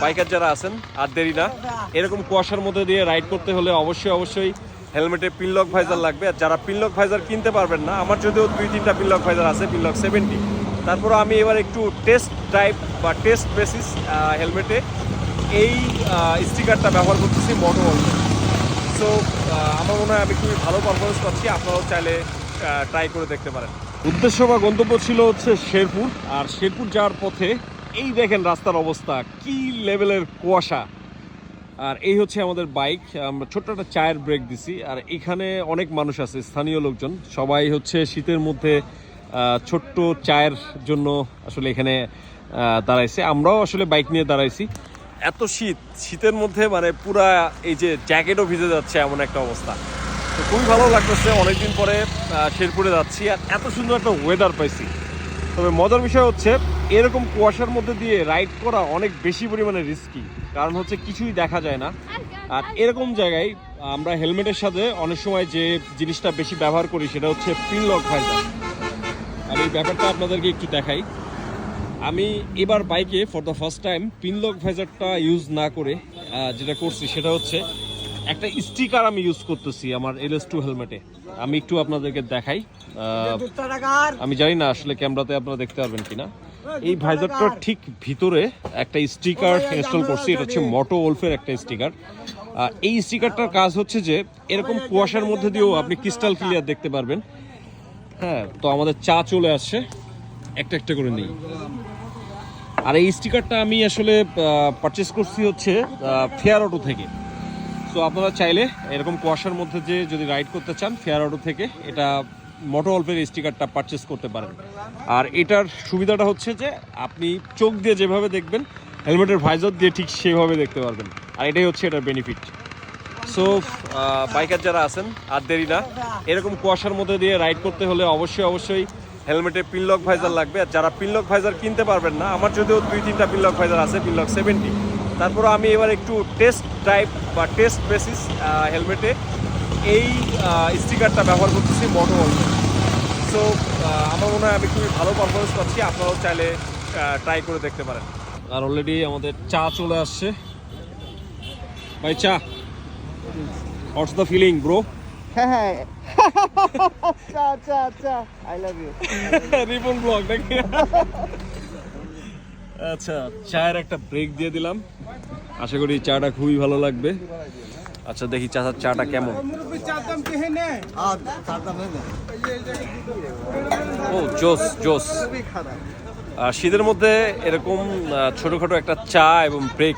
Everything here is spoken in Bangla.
বাইকার যারা আছেন আর দেরি না, এরকম কুয়াশার মধ্যে দিয়ে রাইড করতে হলে অবশ্যই হেলমেটে পিনলক ভাইজার লাগবে। আর যারা পিনলক ভাইজার কিনতে পারবেন না, আমার যদিও 2-3টা পিনলক ভাইজার আছে, পিনলক 70, তারপরে আমি এবার একটু টেস্ট ড্রাইভ বা টেস্ট বেসিস হেলমেটে এই স্টিকারটা ব্যবহার করতেছি মোটো ওয়ার্ল্ডের। সো আমার মনে হয় আমি খুবই ভালো পারফরমেন্স পাচ্ছি, আপনারাও চাইলে ট্রাই করে দেখতে পারেন। উদ্দেশ্য বা গন্তব্য ছিল হচ্ছে শেরপুর, আর শেরপুর যাওয়ার পথে এই দেখেন রাস্তার অবস্থা কি লেভেলের কুয়াশা। আর এই হচ্ছে আমাদের বাইক, আমরা ছোট্ট একটা চায়ের ব্রেক দিছি। আর এখানে অনেক মানুষ আছে, স্থানীয় লোকজন, সবাই হচ্ছে শীতের মধ্যে ছোট্ট চায়ের জন্য আসলে এখানে দাঁড়াইছে। আমরাও আসলে বাইক নিয়ে দাঁড়াইছি। এত শীতের মধ্যে মানে পুরা এই যে জ্যাকেটও ভিজে যাচ্ছে এমন একটা অবস্থা। তো খুবই ভালো লাগতেছে, অনেকদিন পরে শেরপুরে যাচ্ছি আর এত সুন্দর একটা ওয়েদার পাইছি। তবে মজার বিষয় হচ্ছে এরকম কুয়াশার মধ্যে দিয়ে রাইড করা অনেক বেশি পরিমাণে রিস্কি, কারণ হচ্ছে কিছুই দেখা যায় না। আর এরকম জায়গায় আমরা হেলমেটের সাথে অনেক সময় যে জিনিসটা বেশি ব্যবহার করি সেটা হচ্ছে পিনলক ভাইজার। আর এই ব্যাপারটা আপনাদেরকে একটু দেখাই। আমি এবার বাইকে for the first time pinlock ভাইজারটা ইউজ না করে যেটা করছি সেটা হচ্ছে একটা স্টিকার আমি ইউজ করতেছি আমার LS2 হেলমেটে। আমি একটু আপনাদেরকে দেখাই, আমি জানি না আসলে ক্যামেরাতে আপনারা দেখতে পারবেন কিনা। এই ভাইজারটার ঠিক ভিতরে একটা স্টিকার ইনস্টল করছি, এটা হচ্ছে মোটো ওলফের একটা স্টিকার। এই স্টিকারটার কাজ হচ্ছে যে এরকম কুয়াশার মধ্যে দিয়েও আপনি ক্রিস্টাল ক্লিয়ার দেখতে পারবেন। হ্যাঁ, তো আমাদের চা চলে আসছে, একটা একটা করে নিই। আর এই স্টিকারটা আমি আসলে পারচেস করছি হচ্ছে ফেয়ার অটো থেকে। সো আপনারা চাইলে এরকম কুয়াশার মধ্যে যে যদি রাইড করতে চান, ফেয়ার অটো থেকে এটা মোটো ওলফের স্টিকারটা পারচেস করতে পারেন। আর এটার সুবিধাটা হচ্ছে যে আপনি চোখ দিয়ে যেভাবে দেখবেন, হেলমেটের ভাইজার দিয়ে ঠিক সেভাবে দেখতে পারবেন। আর এটাই হচ্ছে এটার বেনিফিট। সো বাইকার যারা আছেন আর দেরি না, এরকম কুয়াশার মধ্যে দিয়ে রাইড করতে হলে অবশ্যই হেলমেটে পিনলক ভাইজার লাগবে। আর যারা পিনলক ভাইজার কিনতে পারবেন না, আমার যদিও 2-3টা পিনলক ভাইজার আছে, পিনলক 70, তারপরে আমি এবার একটু টেস্ট ড্রাইভ বা টেস্ট বেসিস হেলমেটে এই স্টিকারটা ব্যবহার করতেছি মোটো ওয়ার্ল্ডের। সো আমার মনে হয় আমি খুবই ভালো পারফরমেন্স পাচ্ছি, আপনারাও চাইলে ট্রাই করে দেখতে পারেন। আর অলরেডি আমাদের চা চলে আসছে। ভাই চা, হোয়াটস দ্য ফিলিং ব্রো? হ্যাঁ আচ্ছা I love you Ripon blog নাকি? আচ্ছা, চায়ের একটা ব্রেক দিয়ে দিলাম, আশা করি চাটা খুবই ভালো লাগবে। আচ্ছা দেখি চাচার চাটা কেমন। ও জোস। শীতের মধ্যে এরকম ছোটখাটো একটা চা এবং ব্রেক